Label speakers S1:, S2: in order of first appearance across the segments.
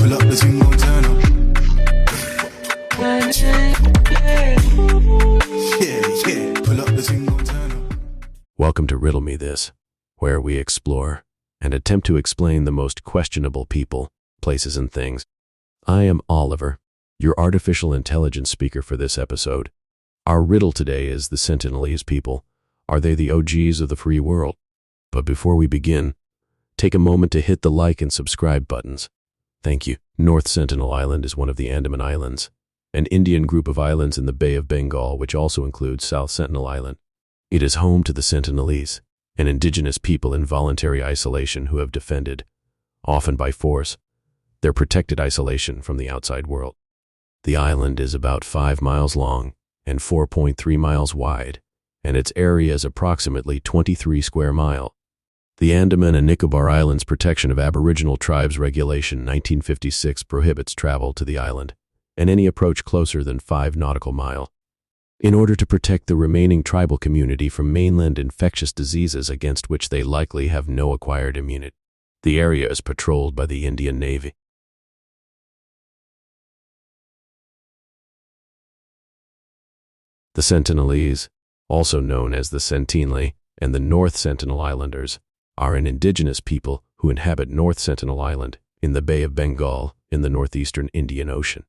S1: Pull up the thing, gon' turn up. Yeah, pull up the thing, gon' turn up.
S2: Welcome to Riddle Me This, where we explore and attempt to explain the most questionable people, places, and things. I am Oliver, your artificial intelligence speaker for this episode. Our riddle today is the Sentinelese people. Are they the OGs of the free world? But before we begin, take a moment to hit the like and subscribe buttons. Thank you. North Sentinel Island is one of the Andaman Islands, an Indian group of islands in the Bay of Bengal, which also includes South Sentinel Island. It is home to the Sentinelese, an indigenous people in voluntary isolation who have defended, often by force, their protected isolation from the outside world. The island is about 5 miles long and 4.3 miles wide, and its area is approximately 23 square miles. The Andaman and Nicobar Islands Protection of Aboriginal Tribes Regulation 1956 prohibits travel to the island and any approach closer than 5 nautical miles. In order to protect the remaining tribal community from mainland infectious diseases against which they likely have no acquired immunity, the area is patrolled by the Indian Navy. The Sentinelese, also known as the Sentinelese and the North Sentinel Islanders, are an indigenous people who inhabit North Sentinel Island in the Bay of Bengal in the northeastern Indian Ocean.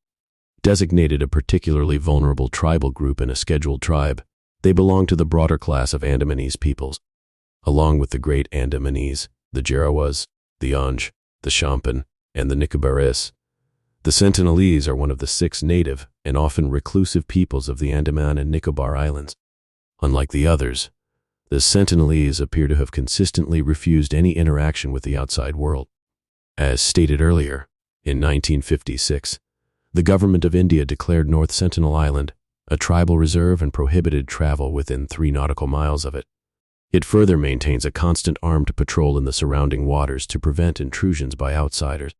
S2: Designated a particularly vulnerable tribal group and a scheduled tribe, they belong to the broader class of Andamanese peoples. Along with the Great Andamanese, the Jarawas, the Onge, the Shampan, and the Nicobarese, the Sentinelese are one of the 6 native and often reclusive peoples of the Andaman and Nicobar Islands. Unlike the others, the Sentinelese appear to have consistently refused any interaction with the outside world. As stated earlier, in 1956, the government of India declared North Sentinel Island a tribal reserve and prohibited travel within 3 nautical miles of it. It further maintains a constant armed patrol in the surrounding waters to prevent intrusions by outsiders.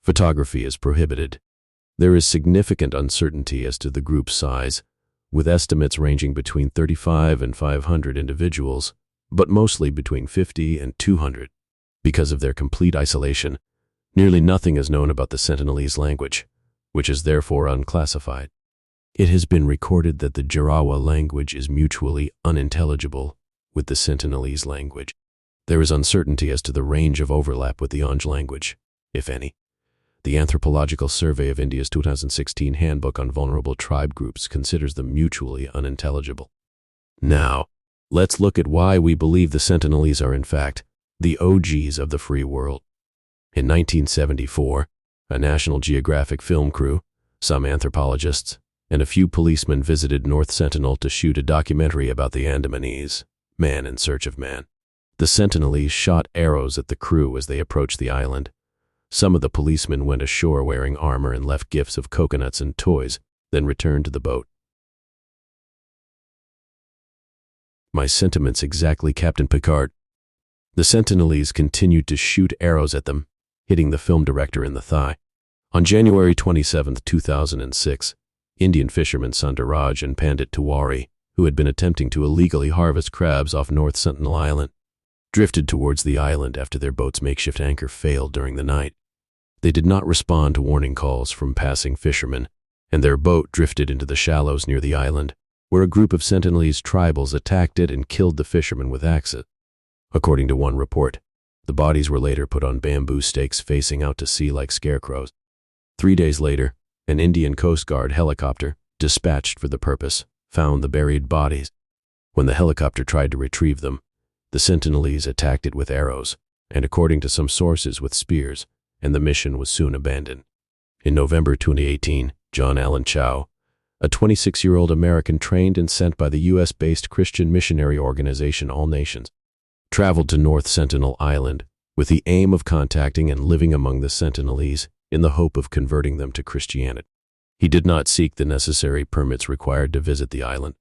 S2: Photography is prohibited. There is significant uncertainty as to the group's size, with estimates ranging between 35 and 500 individuals, but mostly between 50 and 200. Because of their complete isolation, nearly nothing is known about the Sentinelese language, which is therefore unclassified. It has been recorded that the Jarawa language is mutually unintelligible with the Sentinelese language. There is uncertainty as to the range of overlap with the Onge language, if any. The Anthropological Survey of India's 2016 Handbook on Vulnerable Tribe Groups considers them mutually unintelligible. Now, let's look at why we believe the Sentinelese are in fact the OGs of the free world. In 1974, a National Geographic film crew, some anthropologists, and a few policemen visited North Sentinel to shoot a documentary about the Andamanese, Man in Search of Man. The Sentinelese shot arrows at the crew as they approached the island. Some of the policemen went ashore wearing armor and left gifts of coconuts and toys, then returned to the boat. My sentiments exactly, Captain Picard. The Sentinelese continued to shoot arrows at them, hitting the film director in the thigh. On January 27, 2006, Indian fishermen Sundaraj and Pandit Tiwari, who had been attempting to illegally harvest crabs off North Sentinel Island, drifted towards the island after their boat's makeshift anchor failed during the night. They did not respond to warning calls from passing fishermen, and their boat drifted into the shallows near the island, where a group of Sentinelese tribals attacked it and killed the fishermen with axes. According to one report, the bodies were later put on bamboo stakes facing out to sea like scarecrows. 3 days later, an Indian Coast Guard helicopter, dispatched for the purpose, found the buried bodies. When the helicopter tried to retrieve them, the Sentinelese attacked it with arrows, and according to some sources with spears, and the mission was soon abandoned. In November 2018, John Allen Chow, a 26-year-old American trained and sent by the U.S.-based Christian missionary organization All Nations, traveled to North Sentinel Island with the aim of contacting and living among the Sentinelese in the hope of converting them to Christianity. He did not seek the necessary permits required to visit the island.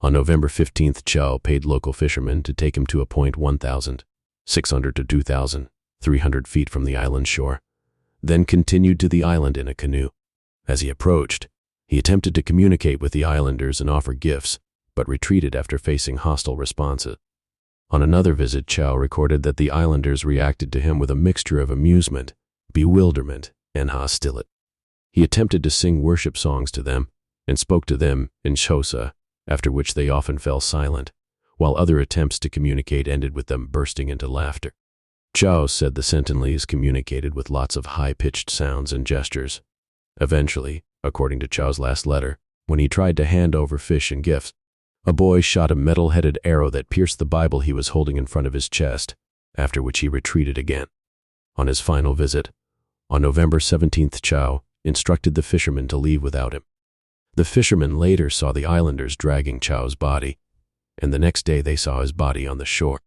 S2: On November 15th, Chow paid local fishermen to take him to a point 1,600 to 2,300 feet from the island shore, then continued to the island in a canoe. As he approached, he attempted to communicate with the islanders and offer gifts, but retreated after facing hostile responses. On another visit, Chow recorded that the islanders reacted to him with a mixture of amusement, bewilderment, and hostile. He attempted to sing worship songs to them and spoke to them in Xhosa, after which they often fell silent, while other attempts to communicate ended with them bursting into laughter. Chao said the Sentinelese communicated with lots of high-pitched sounds and gestures. Eventually, according to Chao's last letter, when he tried to hand over fish and gifts, a boy shot a metal-headed arrow that pierced the Bible he was holding in front of his chest, after which he retreated again. On his final visit, on November 17th, Chao instructed the fishermen to leave without him. The fishermen later saw the islanders dragging Chao's body, and the next day they saw his body on the shore.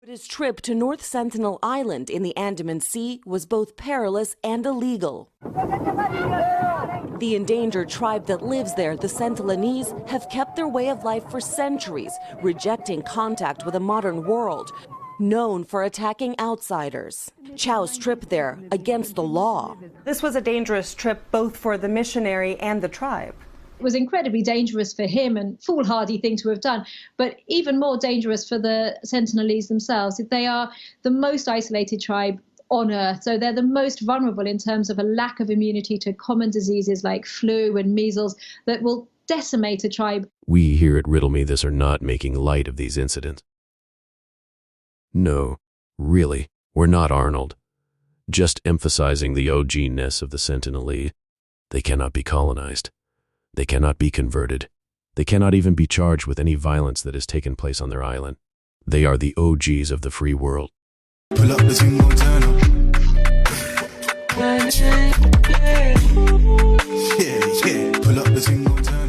S3: But his trip to North Sentinel Island in the Andaman Sea was both perilous and illegal. The endangered tribe that lives there, the Sentinelese, have kept their way of life for centuries, rejecting contact with a modern world, known for attacking outsiders. Chao's trip there, against the law.
S4: This was a dangerous trip both for the missionary and the tribe.
S5: It was incredibly dangerous for him and foolhardy thing to have done, but even more dangerous for the Sentinelese themselves. They are the most isolated tribe on earth, so they're the most vulnerable in terms of a lack of immunity to common diseases like flu and measles that will decimate a tribe.
S2: We here at Riddle Me This are not making light of these incidents. No, really, we're not, Arnold. Just emphasizing the OG-ness of the Sentinelese. They cannot be colonized. They cannot be converted. They cannot even be charged with any violence that has taken place on their island. They are the OGs of the free world.
S1: Pull up the single turn up. Yeah, yeah. Pull up the single turn up.